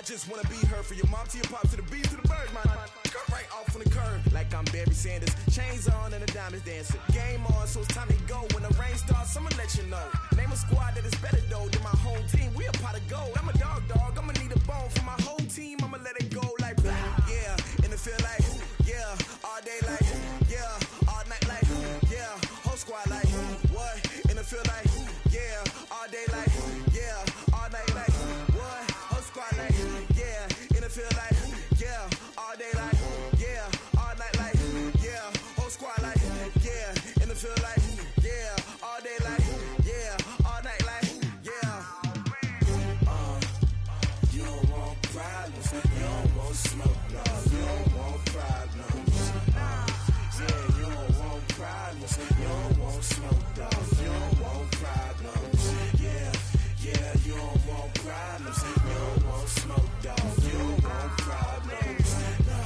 just wanna be her. For your mom to your pop to the beat to the bird, man. Cut right off on the curb, like I'm Barry Sanders. Chains on and the diamonds dancing. Game on, so it's time to go. When the rain starts, I'ma let you know. Name a squad that is better though than my home team. We a pot of gold. I'm a dog. I'ma need a bone for my whole team. I'ma let it go like blah. Yeah, and it feel like yeah, all day like yeah, all night like yeah, whole squad like what? And it feel like yeah, all day like yeah, all night like what? Whole squad like yeah, and it feel like yeah, all day like yeah, all night like yeah, whole squad like yeah, and it feel like yeah, all day like yeah, all night like yeah. You don't want problems, you don't want smoke, no, you don't want problems. Yeah, you don't want problems, you don't want smoke, no, you don't want problems. Yeah, you don't want problems, you don't want smoke, dog, you don't want problems. No,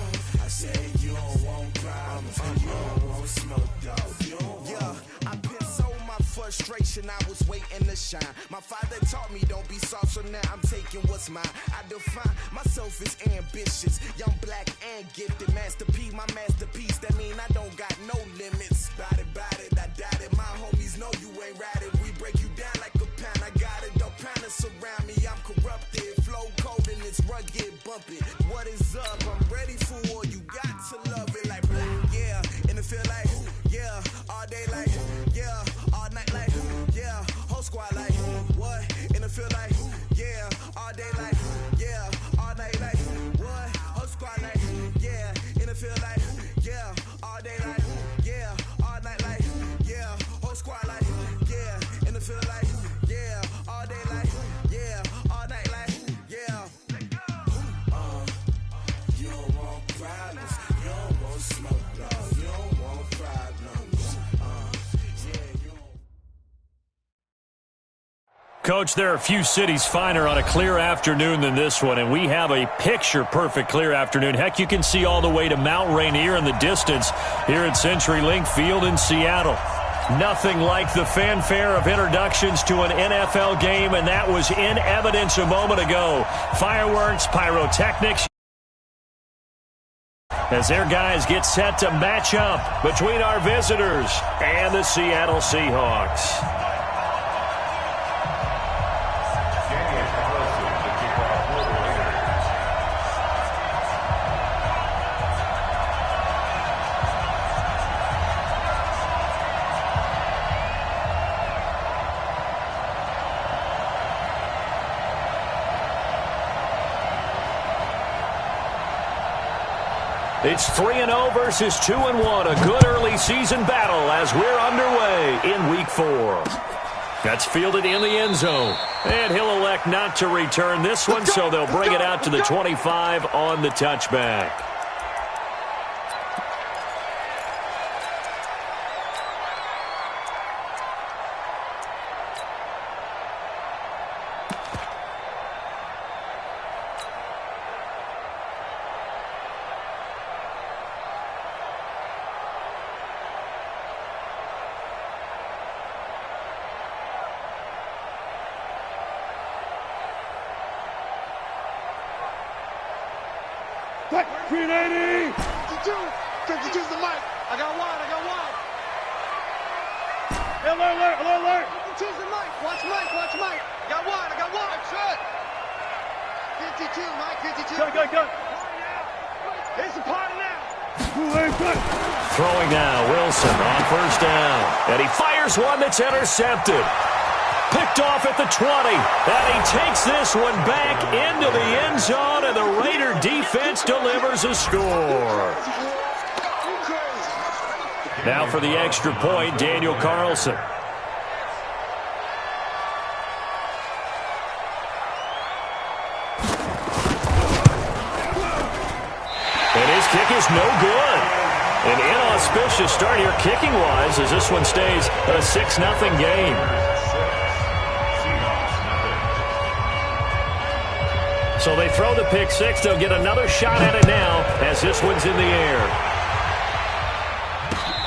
I said you don't want problems, you don't want smoke, dog, you don't want. Yeah, I've been so my frustration, I was waiting to shine. My father taught me don't be soft, so now I'm taking what's mine. I define myself as ambitious, young, black, and gifted. Master P, my masterpiece, that mean I don't got no limits. Bout it, I doubt it. My homies know you ain't ride it. We break you down like a pound. I got it, don't panic surround me. I'm corrupted, flow cold and it's rugged, bump it. What is up? I'm ready for war. You got to love it like blah. Yeah, and it feel like yeah, all day like yeah, all night like yeah, whole squad like what? And it feel like yeah, all day like yeah, all night like what? Whole squad like yeah, and it feel like yeah, all day like yeah, all night like yeah, whole squad like yeah, and it feel like yeah, all day like yeah, all night like yeah. You don't want problems, you don't want smoke, dog, you don't want problems. Yeah, you don't. Coach, there are a few cities finer on a clear afternoon than this one, and we have a picture-perfect clear afternoon. Heck, you can see all the way to Mount Rainier in the distance here at CenturyLink Field in Seattle. Nothing like the fanfare of introductions to an NFL game, and that was in evidence a moment ago. Fireworks, pyrotechnics, as their guys get set to match up between our visitors and the Seattle Seahawks. It's 3-0 versus 2-1. A good early season battle as we're underway in Week 4. That's fielded in the end zone. And he'll elect not to return this one, so they'll bring it out to the 25 on the touchback. Green 80! 52's the mic. I got wide. Alert. 52's the mic. Watch Mike. Got wide. Shut. 52, Mike, 52. Go. It's the party now. Throwing now, Wilson on first down. And he fires one that's intercepted. Picked off at the 20. And he takes this one back into the end zone, and the Raider defense delivers a score. Now for the extra point, Daniel Carlson. And his kick is no good. An inauspicious start here kicking-wise as this one stays a 6-0 game. So they throw the pick six. They'll get another shot at it now as this one's in the air.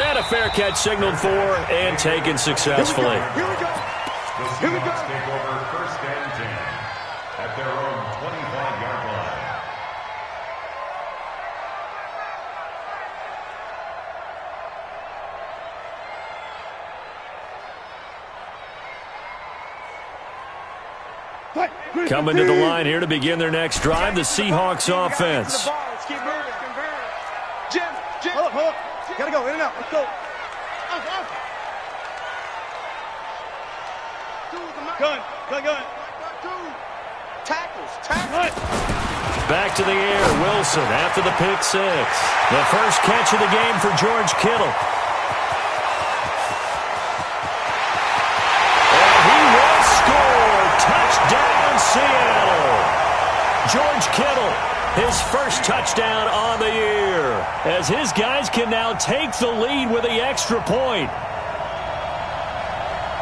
And a fair catch signaled for and taken successfully. Here we go. The Seahawks take over first and 10 at their own 25-yard line. Coming to the line here to begin their next drive, the Seahawks offense. Let's keep moving. Jim. Hold up. Gotta go, in and out. Let's go. Gun. Tackles. Back to the air, Wilson after the pick six. The first catch of the game for George Kittle. And he will score. Touchdown, Seattle. George Kittle, his first touchdown on the year, as his guys can now take the lead with the extra point.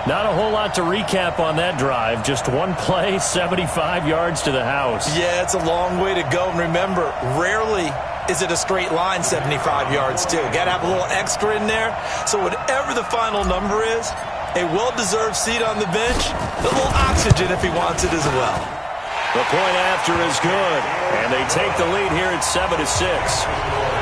Not a whole lot to recap on that drive. Just one play, 75 yards to the house. Yeah, it's a long way to go. And remember, rarely is it a straight line 75 yards, too. Got to have a little extra in there. So whatever the final number is, a well-deserved seat on the bench, a little oxygen if he wants it as well. The point after is good, and they take the lead here at 7-6.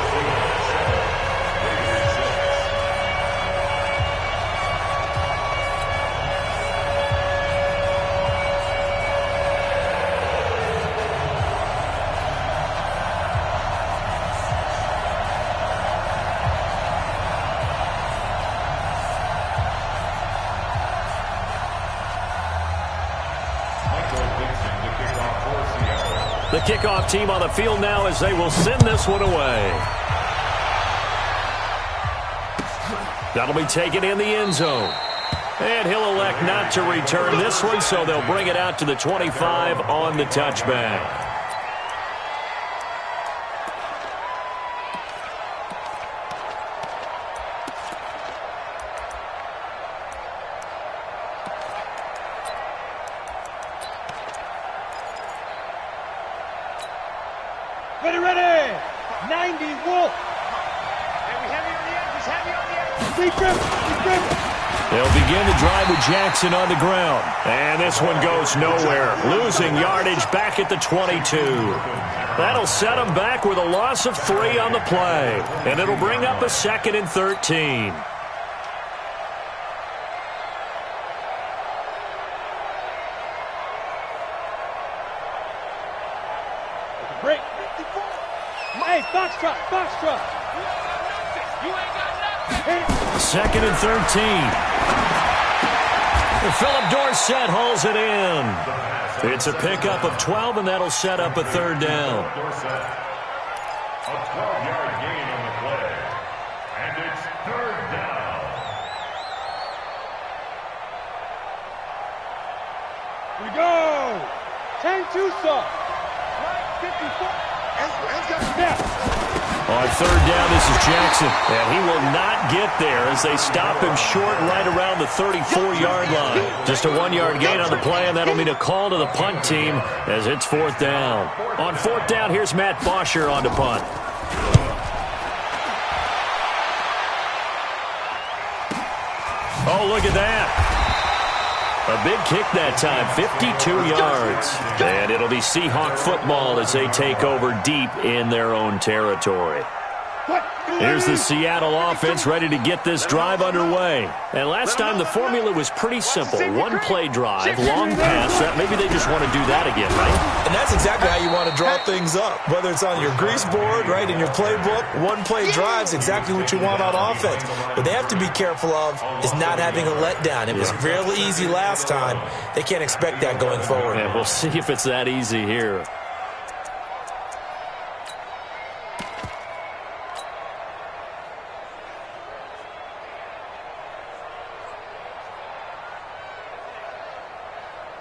The kickoff team on the field now as they will send this one away. That'll be taken in the end zone. And he'll elect not to return this one, so they'll bring it out to the 25 on the touchback. Ready. 90 Wolf. Heavy on the edges. They'll begin the drive with Jackson on the ground. And this one goes nowhere. Losing yardage back at the 22. That'll set them back with a loss of 3 on the play. And it'll bring up a 2nd and 13. Break. Hey, box truck. You ain't got nothing. 2nd and 13. Philip Dorsett hauls it in. It's a pickup of 12, and that'll set up a 3rd down. A 12-yard gain on the play. And it's 3rd down. We go. 10-2 saw. 54. On 3rd down, this is Jackson. And he will not get there as they stop him short right around the 34-yard line. Just a 1-yard gain on the play, and that'll mean a call to the punt team as it's 4th down. On 4th down, here's Matt Bosher on to punt. Oh, look at that. A big kick that time, 52 yards. And it'll be Seahawk football as they take over deep in their own territory. Here's the Seattle offense ready to get this drive underway. And last time the formula was pretty simple. 1-play drive, long pass. Maybe they just want to do that again, right? And that's exactly how you want to draw things up. Whether it's on your grease board, right, in your playbook, 1-play drive's exactly what you want on offense. What they have to be careful of is not having a letdown. It was fairly easy last time. They can't expect that going forward. And we'll see if it's that easy here.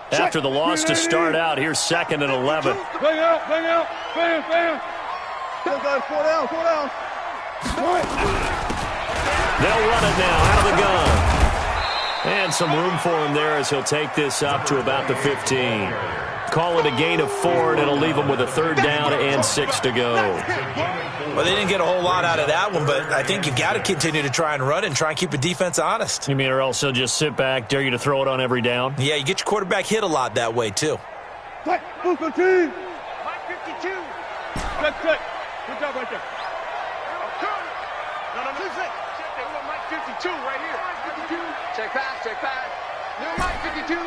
After the loss to start out, here's 2nd and 11. Bang out. Still got 4 down. They'll run it now out of the gun. And some room for him there as he'll take this up to about the 15. Call it a gain of 4, and it'll leave him with a 3rd down and 6 to go. Well, they didn't get a whole lot out of that one, but I think you've got to continue to try and run and try and keep a defense honest. You mean or else he'll just sit back, dare you to throw it on every down? Yeah, you get your quarterback hit a lot that way, too. Mike 52. Good job right there. No, lose it. Mike 52 right here. 52. Check pass. No, Mike 52.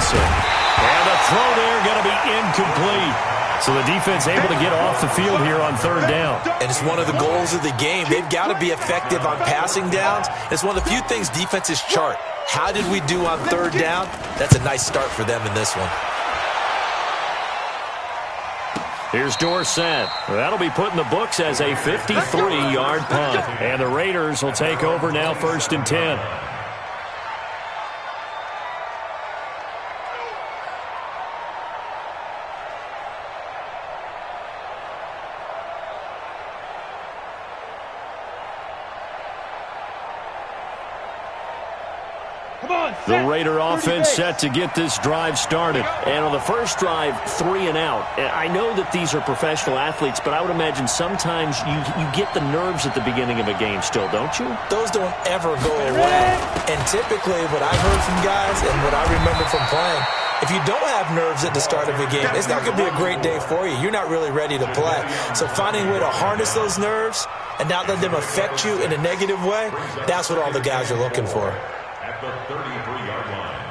Wilson. And the throw there going to be incomplete. So the defense able to get off the field here on third down. And it's one of the goals of the game. They've got to be effective on passing downs. It's one of the few things defenses chart. How did we do on third down? That's a nice start for them in this one. Here's Dorsett. That'll be put in the books as a 53-yard punt. And the Raiders will take over now, 1st and 10. The Raider offense set to get this drive started. And on the first drive, 3 and out. I know that these are professional athletes, but I would imagine sometimes you get the nerves at the beginning of a game still, don't you? Those don't ever go away. And typically what I've heard from guys and what I remember from playing, if you don't have nerves at the start of a game, it's not going to be a great day for you. You're not really ready to play. So finding a way to harness those nerves and not let them affect you in a negative way, that's what all the guys are looking for. At the 33-yard line.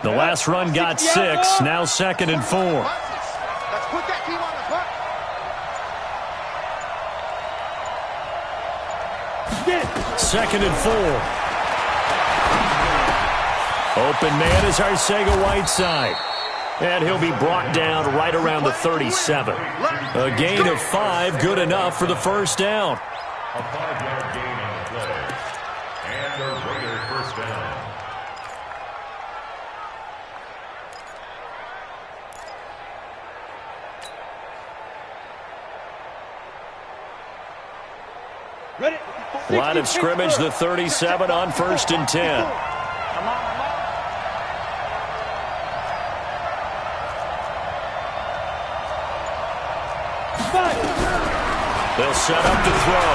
The last run got 6, now 2nd and 4. Let's put that team on the punt. 2nd and 4. Open man is Arcega-Whiteside. And he'll be brought down right around the 37. A gain of 5, good enough for the first down. A 5-yard gain on the play. And the Raiders first down. Line of scrimmage, the 37 on 1st and 10. They'll set up to throw.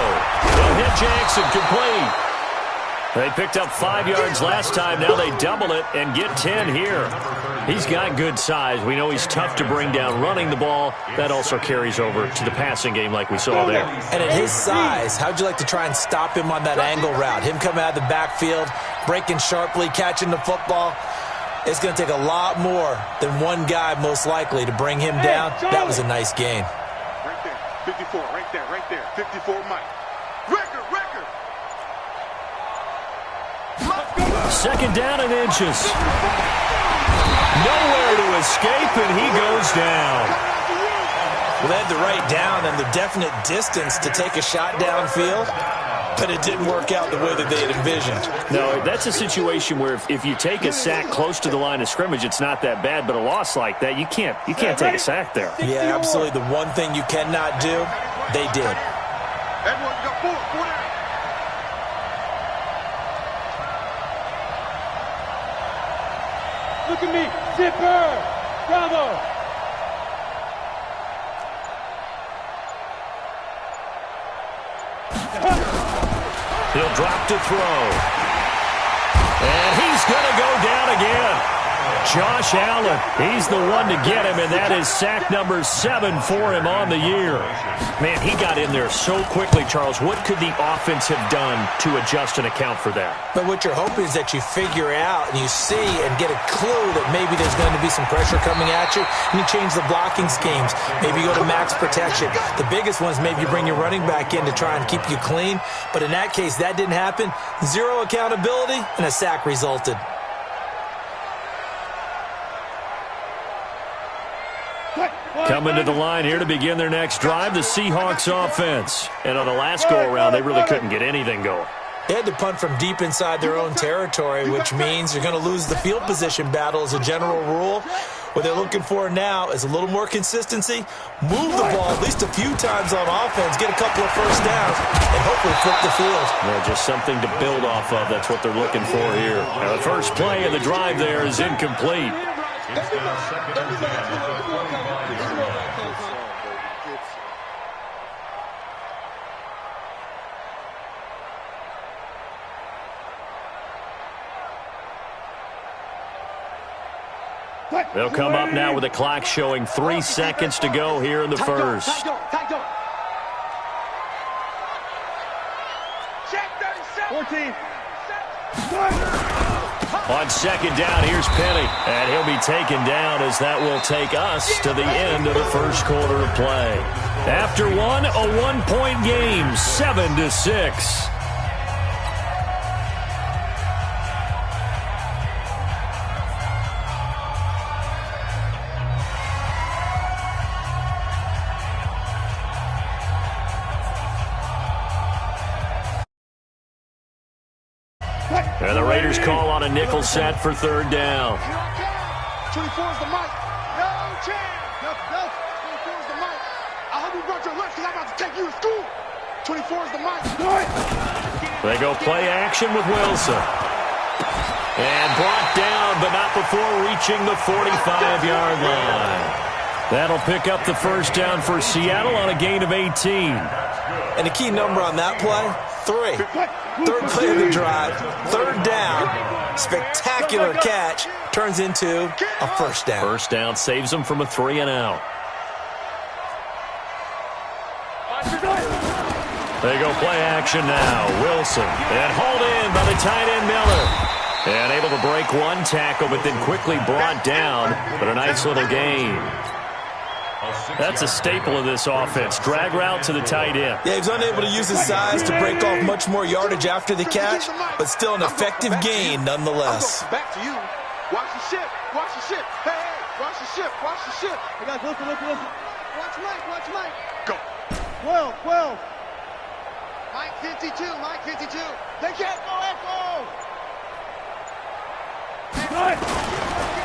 They'll hit Jackson complete. They picked up 5 yards last time. Now they double it and get 10 here. He's got good size. We know he's tough to bring down running the ball. That also carries over to the passing game like we saw there. And at his size, how'd you like to try and stop him on that angle route? Him coming out of the backfield, breaking sharply, catching the football. It's going to take a lot more than one guy most likely to bring him down. That was a nice gain. Right there, 54, right there, 54, Mike. Record. 2nd down and inches. Nowhere to escape, and he goes down. Well, they had the right down and the definite distance to take a shot downfield, but it didn't work out the way that they had envisioned. No, that's a situation where if you take a sack close to the line of scrimmage, it's not that bad, but a loss like that, you can't take a sack there. Yeah, absolutely. The one thing you cannot do, they did. Edward, you got 4 down. Look at me, Zipper, bravo. He'll drop to throw. And he's going to go down again. Josh Allen, he's the one to get him, and that is sack number 7 for him on the year. Man, he got in there so quickly, Charles. What could the offense have done to adjust and account for that? But what you're hoping is that you figure out and you see and get a clue that maybe there's going to be some pressure coming at you, and you change the blocking schemes. Maybe you go to max protection. The biggest one is maybe you bring your running back in to try and keep you clean. But in that case, that didn't happen. 0 accountability, and a sack resulted. Coming to the line here to begin their next drive, the Seahawks offense. And on the last go-around, they really couldn't get anything going. They had to punt from deep inside their own territory, which means you're going to lose the field position battle as a general rule. What they're looking for now is a little more consistency, move the ball at least a few times on offense, get a couple of first downs, and hopefully flip the field. Well, just something to build off of. That's what they're looking for here. Now, the first play of the drive there is incomplete. Instead of 2nd and 10 at the 45-yard line. They'll come up now with the clock showing 3 seconds to go here in the first. Check 37. 14. On second down, here's Penny. And he'll be taken down as that will take us to the end of the first quarter of play. After one, a 1-point game, 7-6. And the Raiders call on a nickel set for third down. 24 is the mic. No chance. No. 24 is the mic. I hope you brought your lunch because I'm about to take you to school. 24 is the mic. They go play action with Wilson. And brought down, but not before reaching the 45-yard line. That'll pick up the first down for Seattle on a gain of 18. And the key number on that play, 3. Third play of the drive, third down, spectacular catch, turns into a first down. First down saves them from a 3-and-out. They go play action now. Wilson, and hauled in by the tight end Miller. And able to break one tackle, but then quickly brought down, but a nice little gain. That's a staple of this offense. Drag route to the tight end. Yeah, he's unable to use his size to break off much more yardage after the catch, but still an effective gain nonetheless. Back to you. Watch the ship. Watch the ship. Hey, watch the ship. Watch the ship. Hey, guys, listen. Watch Mike. Watch Mike. Go. 12. Mike 52. They can't go echo.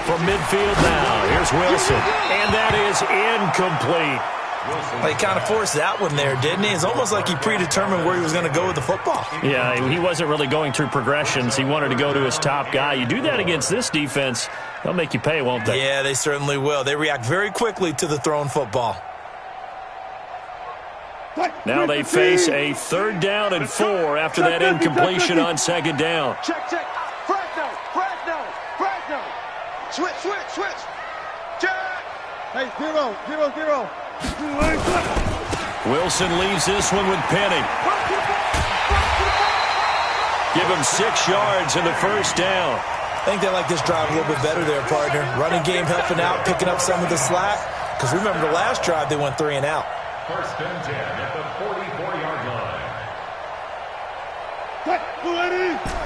From midfield now, here's Wilson. And that is incomplete. Well, he kind of forced that one there, didn't he? It's almost like he predetermined where he was going to go with the football. Yeah, he wasn't really going through progressions. He wanted to go to his top guy. You do that against this defense, they'll make you pay, won't they? Yeah, they certainly will. They react very quickly to the thrown football. Now they face a 3rd down and 4 after that incompletion on second down. Check. Fresno. Switch. Check. Hey, 0. Wilson leaves this one with Penny. Give him 6 yards in the first down. I think they like this drive a little bit better there, partner. Running game helping out, picking up some of the slack. Because remember, the last drive they went 3 and out. First and 10 at the 44-yard line.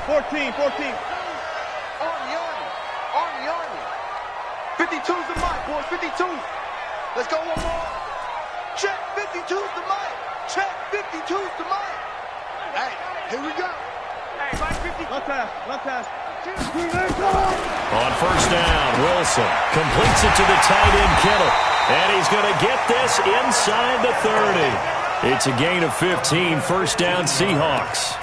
14. Army. 52's the mic, boys. 52. Let's go one more. Check. 52's the mic. Check. 52's the mic. Hey, here we go. Hey, Mike 50. Left pass. On first down, Wilson completes it to the tight end Kittle. And he's going to get this inside the 30. It's a gain of 15, first down Seahawks.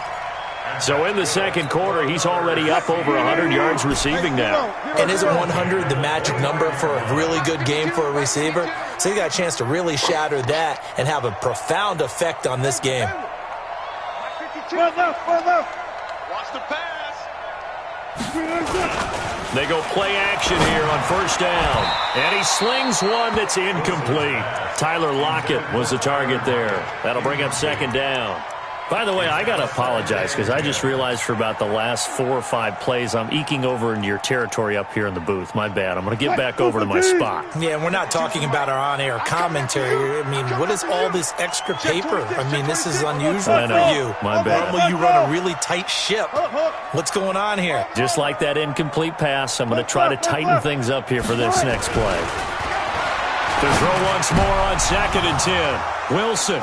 So in the second quarter, he's already up over 100 yards receiving now. And isn't 100 the magic number for a really good game for a receiver? So he got a chance to really shatter that and have a profound effect on this game. Watch the pass. They go play action here on first down. And he slings one that's incomplete. Tyler Lockett was the target there. That'll bring up second down. By the way, I got to apologize because I just realized for about the last 4 or 5 plays, I'm eking over into your territory up here in the booth. My bad. I'm going to get back over to my spot. Yeah, we're not talking about our on-air commentary. I mean, what is all this extra paper? I mean, this is unusual for you. My bad. Normally you run a really tight ship. What's going on here? Just like that incomplete pass, I'm going to try to tighten things up here for this next play. To throw once more on 2nd and 10. Wilson.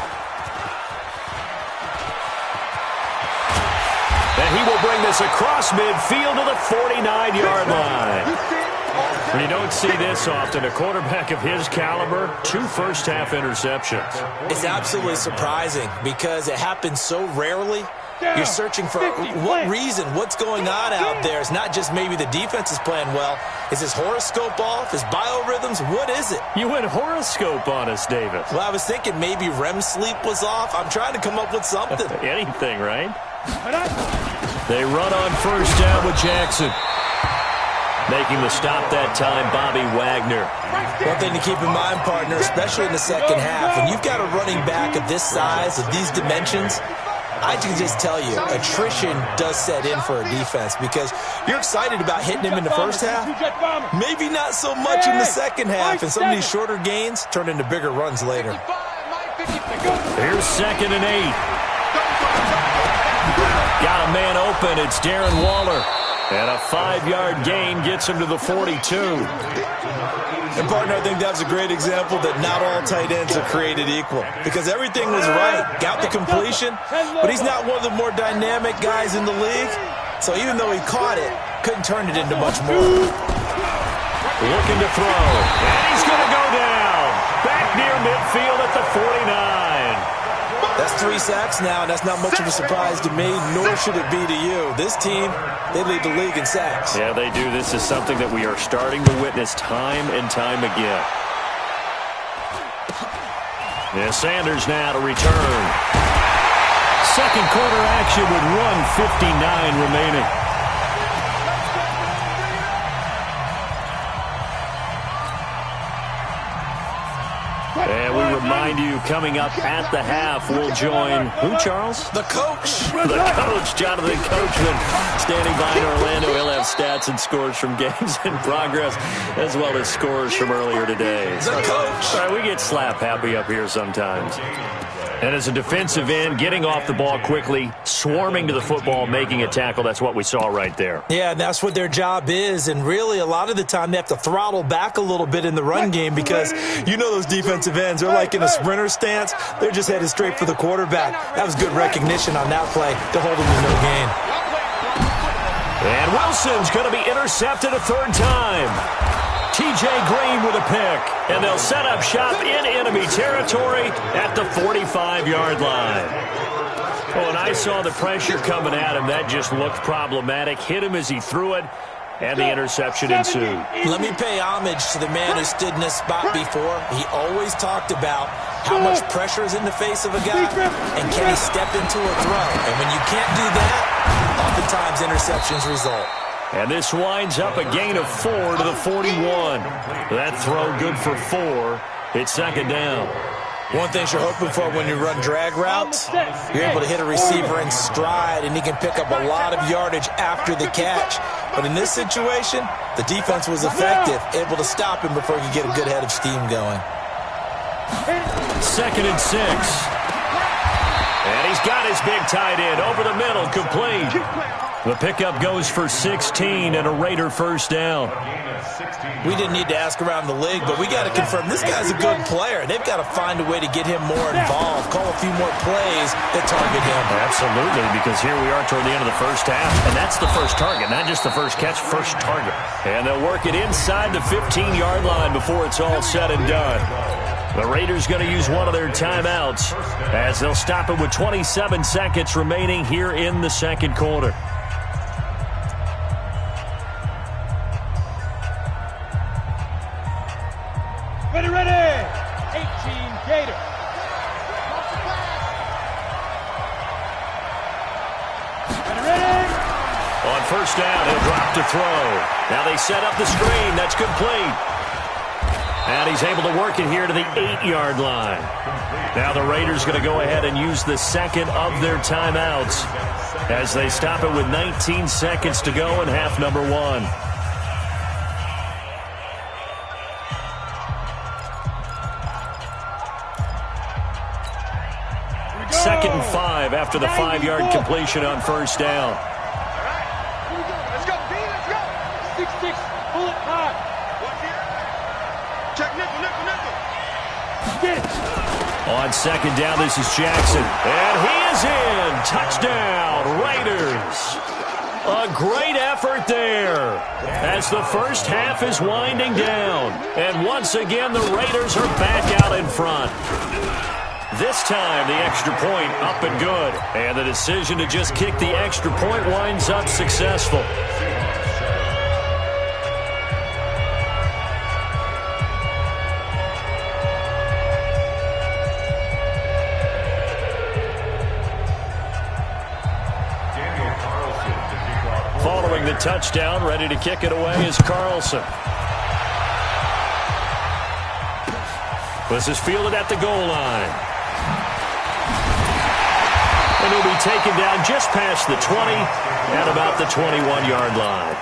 And he will bring this across midfield to the 49-yard line. When you don't see this often, a quarterback of his caliber, 2 first-half interceptions. It's absolutely surprising because it happens so rarely. You're searching for what reason, what's going on out there. It's not just maybe the defense is playing well. Is his horoscope off? His biorhythms? What is it? You went horoscope on us, Davis. Well, I was thinking maybe REM sleep was off. I'm trying to come up with something. Anything, right? They run on first down with Jackson. Making the stop that time, Bobby Wagner. One thing to keep in mind, partner, especially in the second half, when you've got a running back of this size, of these dimensions, I can just tell you, attrition does set in for a defense because you're excited about hitting him in the first half. Maybe not so much in the second half, and some of these shorter gains turn into bigger runs later. Here's 2nd and 8. Got a man open. It's Darren Waller. And a 5-yard gain gets him to the 42. And, partner, I think that's a great example that not all tight ends are created equal because everything was right. Got the completion, but he's not one of the more dynamic guys in the league. So even though he caught it, couldn't turn it into much more. Looking to throw. And he's going to go down. Back near midfield at the 49. That's 3 sacks now, and that's not much of a surprise to me, nor should it be to you. This team, they lead the league in sacks. Yeah, they do. This is something that we are starting to witness time and time again. Yeah, Sanders now to return. Second quarter action with 1:59 remaining. And we remind you, coming up at the half, we'll join who, Charles? The coach. The coach, Jonathan Coachman, standing by in Orlando. He'll have stats and scores from games in progress, as well as scores from earlier today. The coach. All right, we get slap happy up here sometimes. And as a defensive end, getting off the ball quickly, swarming to the football, making a tackle, that's what we saw right there. Yeah, and that's what their job is. And really, a lot of the time, they have to throttle back a little bit in the run game because you know those defensive ends, they're like in a sprinter stance. They're just headed straight for the quarterback. That was good recognition on that play to hold him to no gain. And Wilson's going to be intercepted a 3rd time. T.J. Green with a pick, and they'll set up shop in enemy territory at the 45-yard line. Oh, and I saw the pressure coming at him. That just looked problematic. Hit him as he threw it, and the interception ensued. Let me pay homage to the man who stood in this spot before. He always talked about how much pressure is in the face of a guy, and can he step into a throw. And when you can't do that, oftentimes interceptions result. And this winds up a gain of 4 to the 41. That throw good for 4. It's 2nd down. One thing you're hoping for when you run drag routes, you're able to hit a receiver in stride, and he can pick up a lot of yardage after the catch. But in this situation, the defense was effective, able to stop him before he could get a good head of steam going. 2nd and 6. And he's got his big tight end over the middle, complete. The pickup goes for 16 and a Raider 1st down. We didn't need to ask around the league, but we got to confirm this guy's a good player. They've got to find a way to get him more involved, call a few more plays that target him. Absolutely, because here we are toward the end of the first half, and that's the first target, not just the first catch, first target. And they'll work it inside the 15-yard line before it's all said and done. The Raiders going to use one of their timeouts as they'll stop it with 27 seconds remaining here in the second quarter. Ready. 18 Gator. Ready. On 1st down, he'll drop to throw. Now they set up the screen. That's complete. And he's able to work it here to the 8-yard line. Now the Raiders going to go ahead and use the second of their timeouts as they stop it with 19 seconds to go in half number 1. Second and 5 after the 5-yard completion on 1st down. Let's go, B, let's go. 6-6, bullet high. Check nickel. Get it. On 2nd down, this is Jackson. And he is in. Touchdown, Raiders. A great effort there as the first half is winding down. And once again, the Raiders are back out in front. This time, the extra point up and good. And the decision to just kick the extra point winds up successful. Following the touchdown. Ready to kick it away is Carlson. This is fielded at the goal line. And he'll be taken down just past the 20 at about the 21-yard line.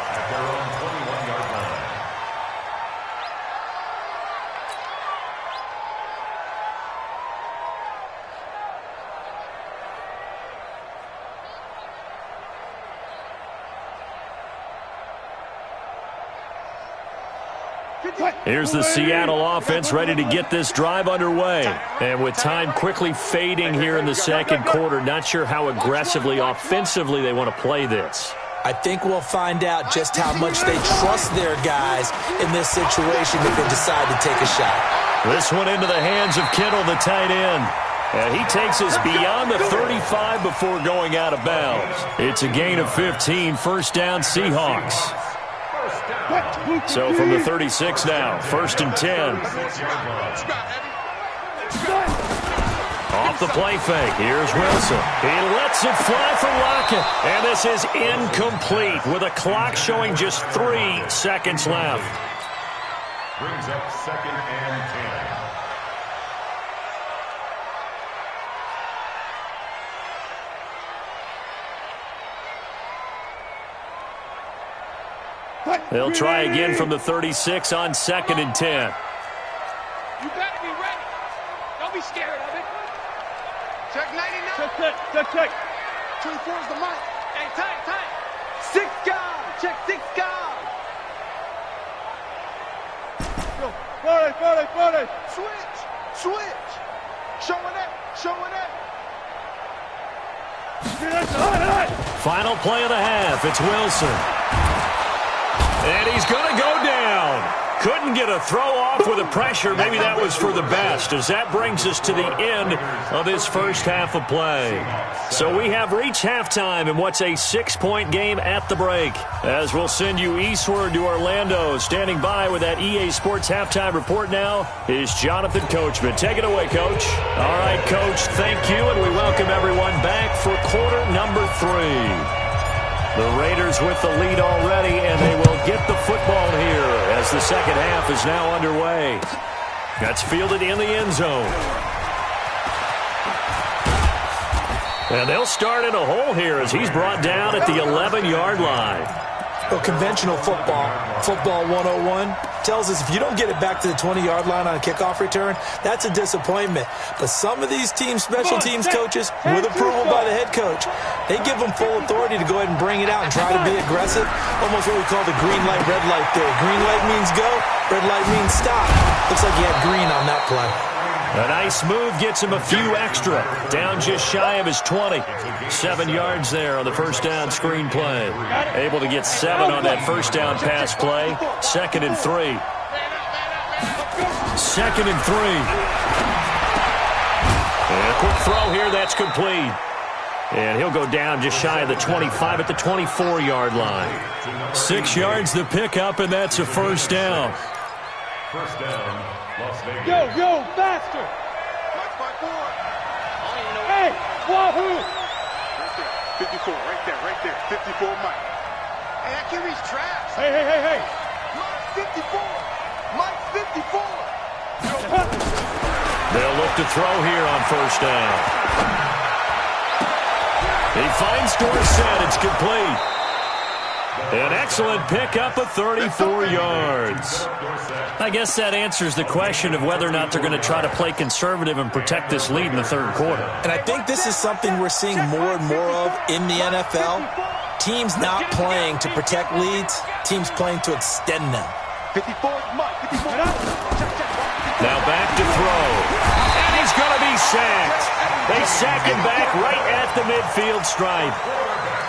Here's the Seattle offense ready to get this drive underway. And with time quickly fading here in the second quarter, not sure how aggressively, offensively they want to play this. I think we'll find out just how much they trust their guys in this situation if they decide to take a shot. This one into the hands of Kittle, the tight end. And he takes us beyond the 35 before going out of bounds. It's a gain of 15, first down Seahawks. So from the 36 now, 1st and 10. Off the play fake, here's Wilson. He lets it fly for Lockett. And this is incomplete with a clock showing just 3 seconds left. Brings up 2nd and 10. They'll try again from the 36 on 2nd and 10. You better be ready. Don't be scared of it. Check 99. Check. 24 is the mic. Hey, tight. 6 guys. Check 6 guys. Go. 40. Switch. Showing it. Final play of the half. It's Wilson. And he's going to go down. Couldn't get a throw off with the pressure. Maybe that was for the best, as that brings us to the end of this first half of play. So we have reached halftime in what's a 6-point game at the break. As we'll send you eastward to Orlando. Standing by with that EA Sports halftime report now is Jonathan Coachman. Take it away, Coach. All right, Coach, thank you, and we welcome everyone back for quarter number 3. The Raiders with the lead already, and they will get the football here as the second half is now underway. That's fielded in the end zone. And they'll start in a hole here as he's brought down at the 11-yard line. Well, conventional football 101, tells us if you don't get it back to the 20-yard line on a kickoff return, that's a disappointment. But some of these teams, special teams coaches, with approval by the head coach, they give them full authority to go ahead and bring it out and try to be aggressive. Almost what we call the green light, red light theory. Green light means go, red light means stop. Looks like he had green on that play. A nice move gets him a few extra. Down just shy of his 20. 7 yards there on the first down screen play. Able to get 7 on that first down pass play. 2nd and 3. 2nd and 3. And a quick throw here, that's complete. And he'll go down just shy of the 25 at the 24-yard line. 6 yards the pickup, and that's a first down. First down, Las Vegas. Go, faster. Hey, Wahoo. 54, right there. 54, Mike. Hey, that QB's trash. Hey. Mike 54. They'll look to throw here on first down. He finds Dorsett. It's complete. An excellent pickup of 34 yards. I guess that answers the question of whether or not they're going to try to play conservative and protect this lead in the third quarter. And I think this is something we're seeing more and more of in the NFL. Teams not playing to protect leads, teams playing to extend them. 54, Mike. 54. Now back to throw. And he's going to be sacked. They sack him back right at the midfield stripe.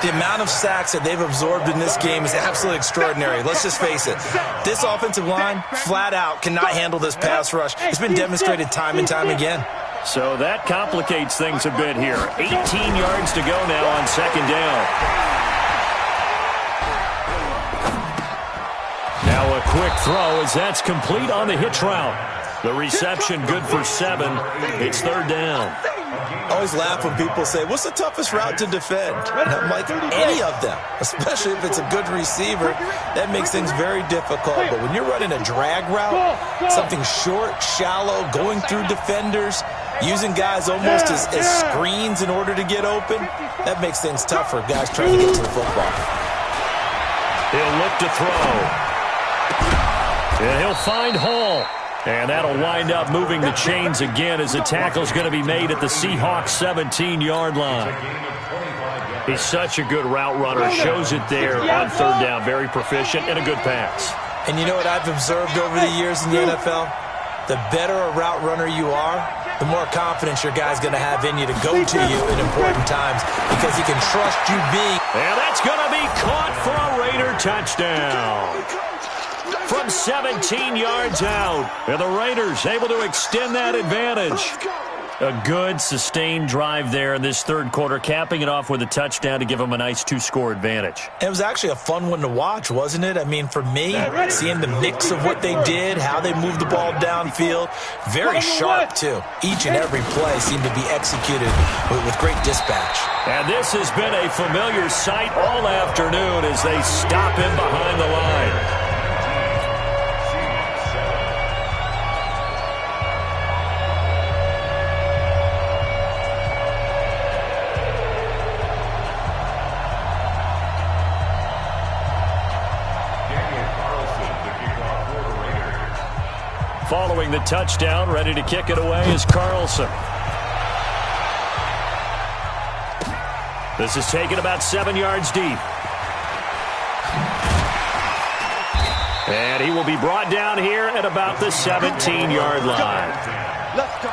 The amount of sacks that they've absorbed in this game is absolutely extraordinary. Let's just face it. This offensive line, flat out, cannot handle this pass rush. It's been demonstrated time and time again. So that complicates things a bit here. 18 yards to go now on second down. Now a quick throw as that's complete on the hitch route. The reception good for 7. It's third down. I always laugh when people say, what's the toughest route to defend? And I'm like, any of them, especially if it's a good receiver. That makes things very difficult. But when you're running a drag route, something short, shallow, going through defenders, using guys almost as screens in order to get open, that makes things tough for guys trying to get to the football. He'll look to throw. And he'll find Hall. And that'll wind up moving the chains again as the tackle's going to be made at the Seahawks 17-yard line. He's such a good route runner. Shows it there on third down. Very proficient and a good pass. And you know what I've observed over the years in the NFL? The better a route runner you are, the more confidence your guy's going to have in you to go to you in important times because he can trust you being. And that's going to be caught for a Raider touchdown. From 17 yards out. And the Raiders able to extend that advantage. A good, sustained drive there in this third quarter, capping it off with a touchdown to give them a nice 2-score advantage. It was actually a fun one to watch, wasn't it? I mean, for me, seeing the mix of what they did, how they moved the ball downfield, very sharp, too. Each and every play seemed to be executed with great dispatch. And this has been a familiar sight all afternoon as they stop him behind the line. Following the touchdown, ready to kick it away is Carlson. This is taken about 7 yards deep. And he will be brought down here at about the 17-yard line. Let's go.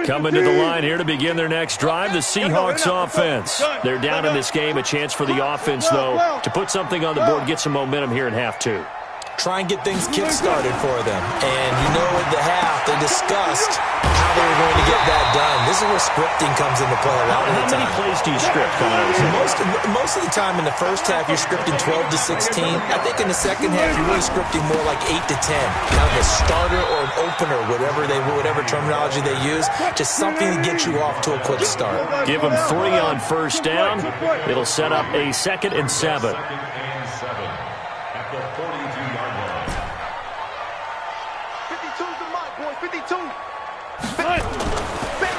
Coming to the line here to begin their next drive, the Seahawks offense. They're down in this game. A chance for the offense, though, to put something on the board, get some momentum here in half 2. Try and get things kick-started for them. And you know at the half, they discussed how they were going to get that done. This is where scripting comes into play a lot of the time. How many plays do you script coming out of this? Most of the time in the first half, you're scripting 12 to 16. I think in the second half, you're really scripting more like 8 to 10. Kind of a starter or an opener, whatever terminology they use. Just something to get you off to a quick start. Give them 3 on first down. It'll set up a 2nd and 7. At the 42-yard line. 52's the mark, boys. 52.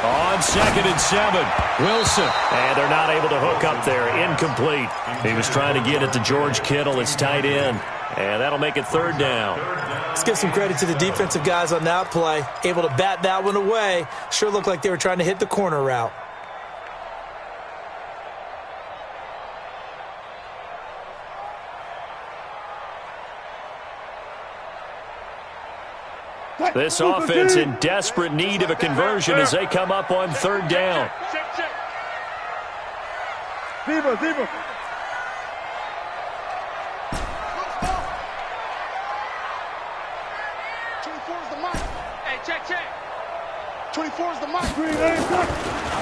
On 2nd and 7, Wilson. And they're not able to hook up there. Incomplete. He was trying to get it to George Kittle, his tight end. And that'll make it third down. Let's give some credit to the defensive guys on that play. Able to bat that one away. Sure looked like they were trying to hit the corner route. This offense in desperate need of a conversion as they come up on third down. Zebra. 24 is the mark. Hey, check. 24 is the mark.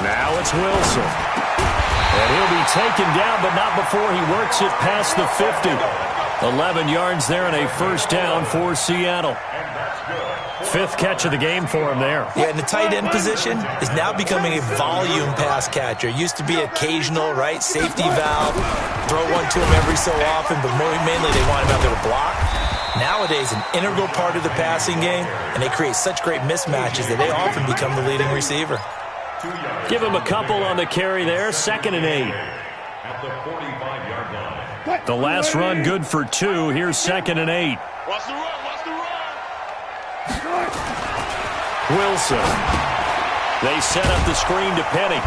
Now it's Wilson. And he'll be taken down, but not before he works it past the 50. 11 yards there and a first down for Seattle. 5th catch of the game for him there. Yeah, and the tight end position is now becoming a volume pass catcher. Used to be occasional, right? Safety valve. Throw one to him every so often, but mainly they want him out there to block. Nowadays, an integral part of the passing game, and they create such great mismatches that they often become the leading receiver. Give him a couple on the carry there. 2nd and 8. At the 45-yard line. The last run good for 2. Here's 2nd and 8. Watch the run. Wilson. They set up the screen to Penny.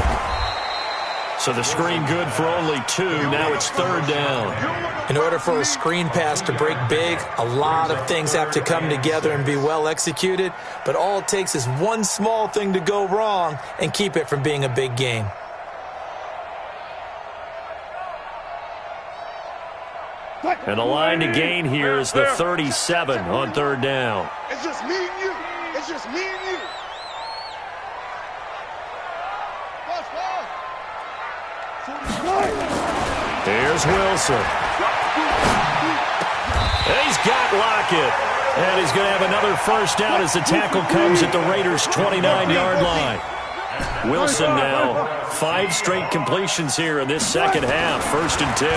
So the screen good for only 2. Now it's third down. In order for a screen pass to break big, a lot of things have to come together and be well executed. But all it takes is one small thing to go wrong and keep it from being a big game. And the line to gain here is the 37 on third down. It's just me and you. It's just me and you. Here's Wilson. He's got Lockett. And he's going to have another first down as the tackle comes at the Raiders' 29-yard line. Wilson now 5 straight completions here in this second half. 1st and 10.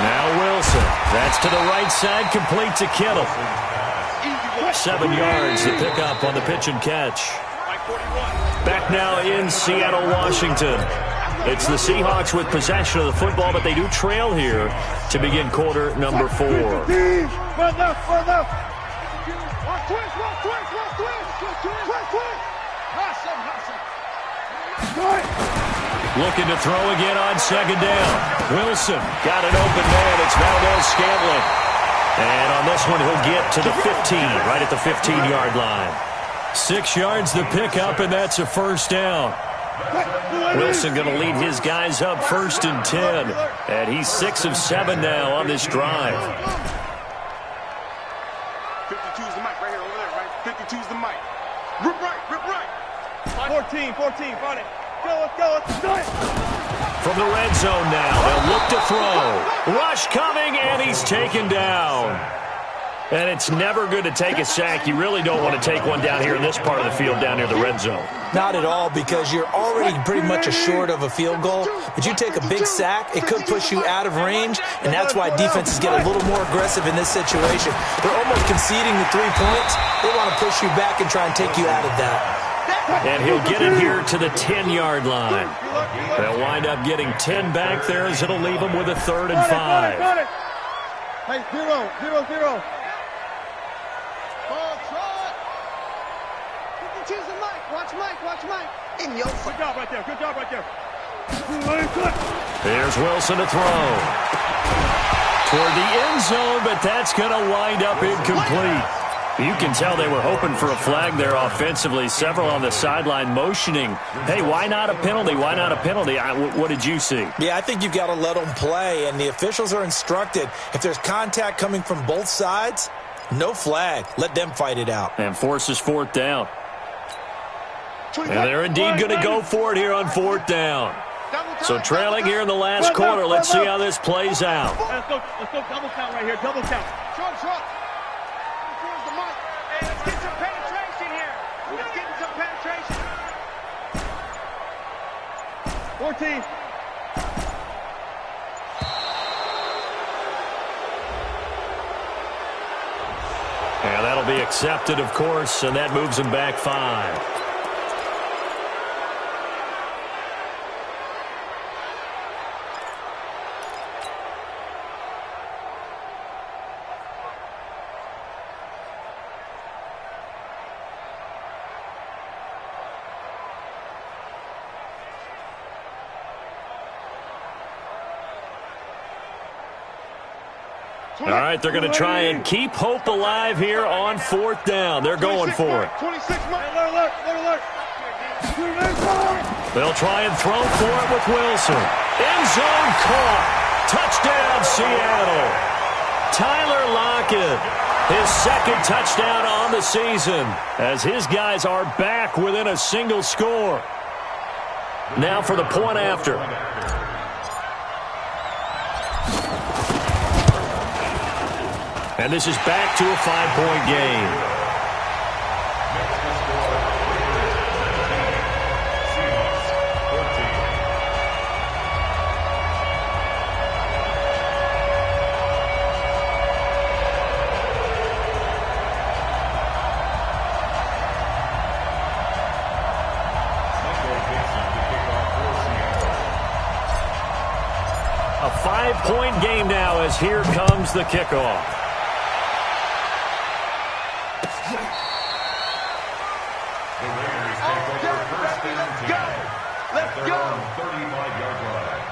Now Wilson. That's to the right side. Complete to Kittle. 7 yards to pick up on the pitch and catch. Back now in Seattle, Washington. It's the Seahawks with possession of the football, but they do trail here to begin quarter number 4. Looking to throw again on second down. Wilson got an open man. It's Valdez-Scantling. And on this one, he'll get to the 15, right at the 15-yard line. 6 yards to pick up, and that's a first down. Wilson going to lead his guys up 1st and 10. And he's 6 of 7 now on this drive. 52's the mic right here, over there, right? 52's the mic. Rip right, rip right. 14, find it. Go, let's go. From the red zone now, they'll look to throw. Rush coming, and he's taken down. And it's never good to take a sack. You really don't want to take one down here in this part of the field down near the red zone. Not at all, because you're already pretty much assured of a field goal. But you take a big sack, it could push you out of range, and that's why defenses get a little more aggressive in this situation. They're almost conceding the 3 points. They want to push you back and try and take you out of that. And he'll get it here to the 10-yard line. They'll wind up getting 10 back there as it'll leave them with a 3rd and 5. Hey, 0. Choose the mic. Watch Mike. In your good job right there. Here's Wilson to throw. Toward the end zone, but that's going to wind up incomplete. You can tell they were hoping for a flag there offensively. Several on the sideline motioning. Hey, why not a penalty? Why not a penalty? What did you see? Yeah, I think you've got to let them play, and the officials are instructed. If there's contact coming from both sides, no flag. Let them fight it out. And forces 4th down. And they're indeed going to go for it here on 4th down. So trailing here in the last quarter. Let's see how this plays out. Let's go double count right here. Double count. Short. Here's the mic. Hey, let's get some penetration here. Let's get some penetration. 14. And that'll be accepted, of course, and that moves him back 5. All right, they're going to try and keep hope alive here on 4th down. They're going for it. 26, alert. They'll try and throw for it with Wilson. End zone caught. Touchdown, Seattle. Tyler Lockett, his 2nd touchdown on the season, as his guys are back within a single score. Now for the point after. And this is back to a 5-point game. A 5-point game now as here comes the kickoff. Let's go. 35-yard line.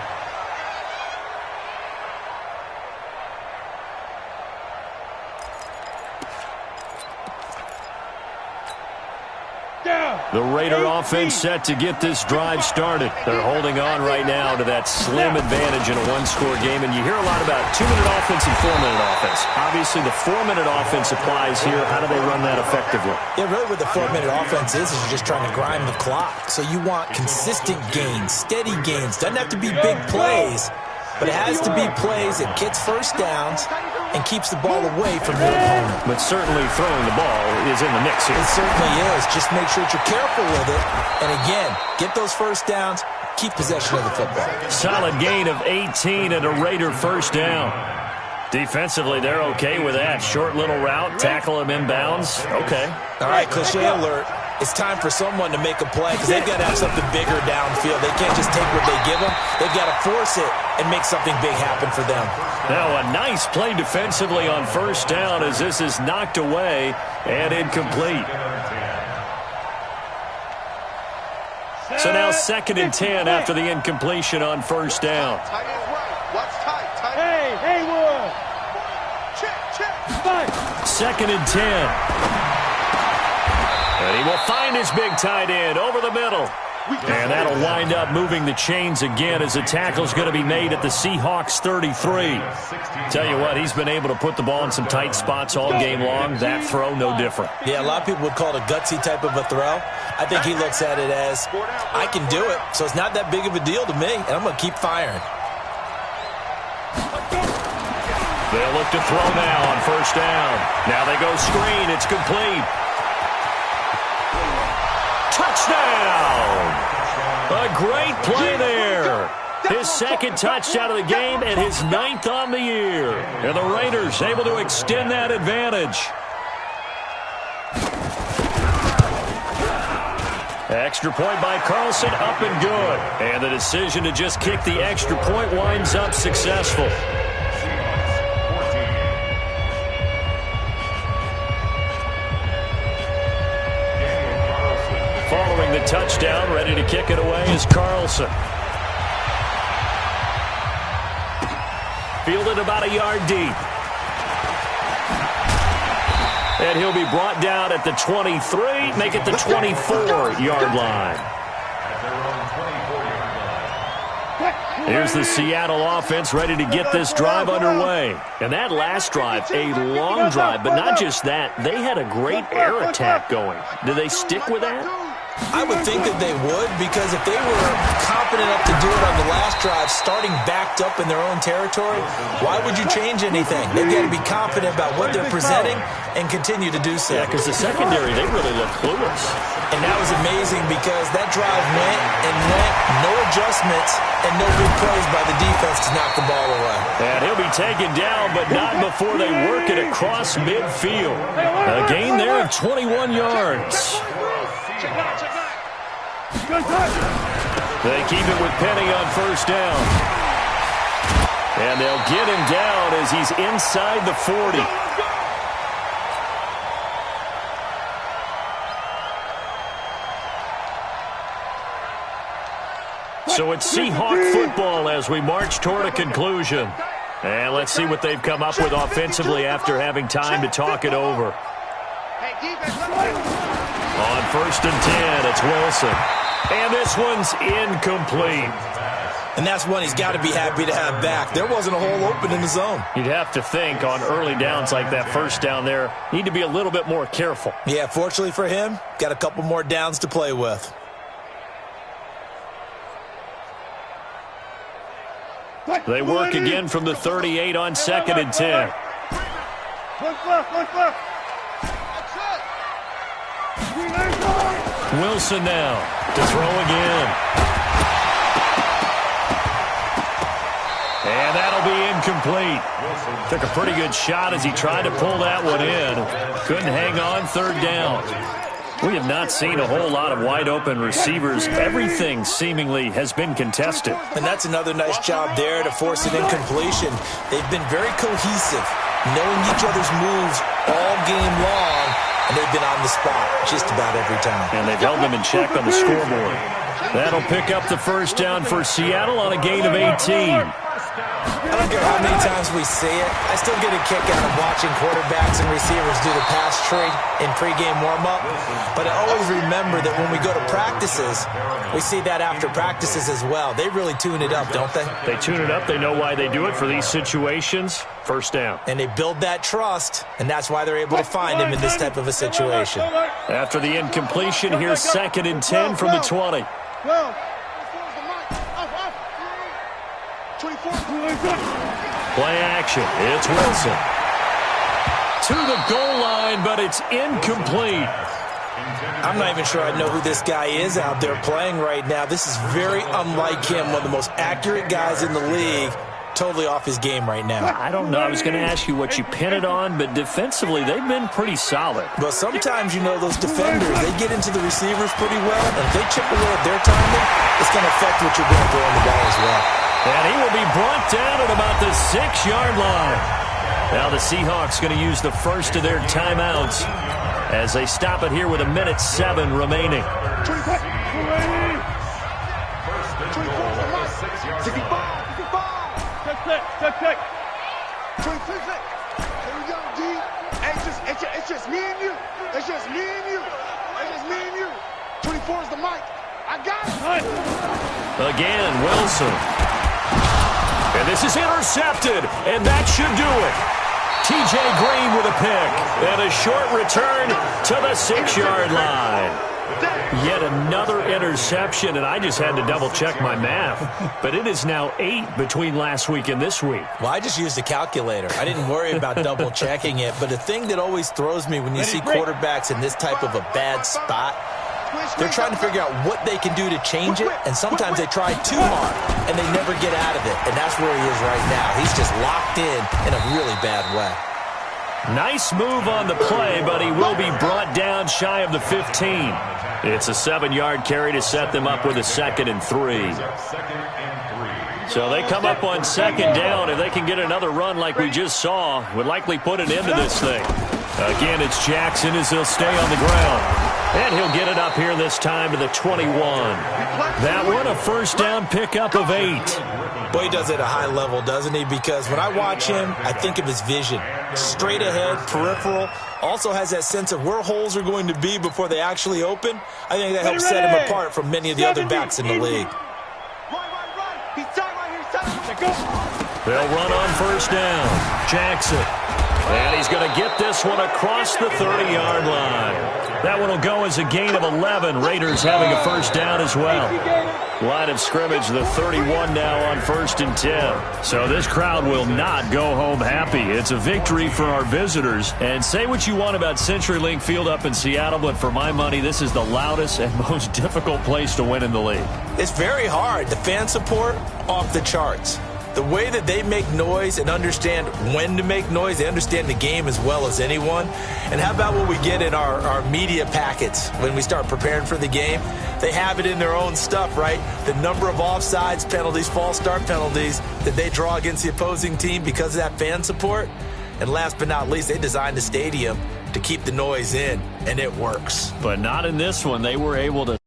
Down. The Raider offense set to get this drive started. They're holding on right now to that slim advantage in a one-score game, and you hear a lot about 2-minute offense and 4-minute offense. Obviously, the 4-minute offense applies here. How do they run that effectively? Yeah, really what the 4-minute offense is you're just trying to grind the clock. So you want consistent gains, steady gains. Doesn't have to be big plays, but it has to be plays that gets first downs and keeps the ball away from your opponent. But certainly throwing the ball is in the mix here. It certainly is. Just make sure that you're careful with it. And again, get those first downs, keep possession of the football. Solid gain of 18 and a Raider first down. Defensively, they're okay with that. Short little route, tackle him inbounds. Okay. All right, cliche alert. It's time for someone to make a play because they've got to have something bigger downfield. They can't just take what they give them. They've got to force it and make something big happen for them. Now a nice play defensively on first down as this is knocked away and incomplete. So now 2nd and 10 after the incompletion on first down. Tight end right. Watch tight. Hey, Haywood. Check. 2nd and 10. And he will find his big tight end over the middle. And that'll wind up moving the chains again as the tackle's going to be made at the Seahawks 33. Tell you what, he's been able to put the ball in some tight spots all game long. That throw, no different. Yeah, a lot of people would call it a gutsy type of a throw. I think he looks at it as, I can do it, so it's not that big of a deal to me, and I'm going to keep firing. They'll look to throw now on first down. Now they go screen. It's complete. Touchdown! A great play there. His 2nd touchdown of the game and his 9th on the year. And the Raiders able to extend that advantage. Extra point by Carlson, up and good. And the decision to just kick the extra point winds up successful. Following the touchdown, ready to kick it away is Carlson. Fielded about a yard deep. And he'll be brought down at the 23, make it the 24-yard line. Here's the Seattle offense ready to get this drive underway. And that last drive, a long drive, but not just that. They had a great air attack going. Do they stick with that? I would think that they would, because if they were confident enough to do it on the last drive, starting backed up in their own territory, why would you change anything? They've got to be confident about what they're presenting and continue to do so. Yeah, because the secondary, they really look clueless. And that was amazing because that drive went and went, no adjustments, and no big plays by the defense to knock the ball away. And he'll be taken down, but not before they work it across midfield. A gain there of 21 yards. They keep it with Penny on first down. And they'll get him down as he's inside the 40. So it's Seahawk football as we march toward a conclusion. And let's see what they've come up with offensively after having time to talk it over. On first and 10, it's Wilson. And this one's incomplete. And that's one he's got to be happy to have back. There wasn't a hole open in the zone. You'd have to think on early downs like that first down there, need to be a little bit more careful. Yeah, fortunately for him, got a couple more downs to play with. They work again from the 38 on 2nd and 10. Wilson now to throw again. And that'll be incomplete. Took a pretty good shot as he tried to pull that one in. Couldn't hang on, 3rd down. We have not seen a whole lot of wide-open receivers. Everything seemingly has been contested. And that's another nice job there to force an incompletion. They've been very cohesive, knowing each other's moves all game long, and they've been on the spot just about every time. And they've held them in check on the scoreboard. That'll pick up the first down for Seattle on a gain of 18. I don't care how many times we see it. I still get a kick out of watching quarterbacks and receivers do the pass tree in pregame warm-up. But I always remember that when we go to practices, we see that after practices as well. They really tune it up, don't they? They tune it up. They know why they do it for these situations. First down. And they build that trust, and that's why they're able to find him in this type of a situation. After the incompletion, here's 2nd and 10 from the 20. Play action. It's Wilson. To the goal line, but it's incomplete. I'm not even sure I know who this guy is out there playing right now. This is very unlike him, one of the most accurate guys in the league. Totally off his game right now. I don't know. I was going to ask you what you pin it on, but defensively, they've been pretty solid. But sometimes, you know, those defenders, they get into the receivers pretty well, and if they chip away at their timing, it's going to affect what you're going to throw on the ball as well. And he will be brought down at about the 6-yard line. Now the Seahawks going to use the first of their timeouts as they stop it here with 1:07 remaining. 25. 25. Here we go, D. It's just me and you. It's just me and you. It's just me and you. 24 is the mic. I got it. Again, Wilson. And this is intercepted, and that should do it. T.J. Green with a pick, and a short return to the 6-yard line. Yet another interception, and I just had to double-check my math. But it is now 8 between last week and this week. Well, I just used a calculator. I didn't worry about double-checking it. But the thing that always throws me when you see quarterbacks in this type of a bad spot, they're trying to figure out what they can do to change it, and sometimes they try too hard, and they never get out of it. And that's where he is right now. He's just locked in a really bad way. Nice move on the play, but he will be brought down shy of the 15. It's a 7-yard carry to set them up with a 2nd and 3. So they come up on 2nd down. If they can get another run like we just saw, would likely put an end to this thing. Again, it's Jackson as he'll stay on the ground. And he'll get it up here this time to the 21. That one, a first down pickup of 8. Boy, he does it at a high level, doesn't he? Because when I watch him, I think of his vision. Straight ahead, peripheral. Also has that sense of where holes are going to be before they actually open. I think that helps set him apart from many of the other backs in the league. They'll run on first down. Jackson. And he's going to get this one across the 30-yard line. That one will go as a gain of 11. Raiders having a first down as well. Line of scrimmage, the 31 now on 1st and 10. So this crowd will not go home happy. It's a victory for our visitors. And say what you want about CenturyLink Field up in Seattle, but for my money, this is the loudest and most difficult place to win in the league. It's very hard. The fan support, off the charts. The way that they make noise and understand when to make noise, they understand the game as well as anyone. And how about what we get in our media packets when we start preparing for the game? They have it in their own stuff, right? The number of offsides penalties, false start penalties that they draw against the opposing team because of that fan support. And last but not least, they designed the stadium to keep the noise in, and it works. But not in this one. They were able to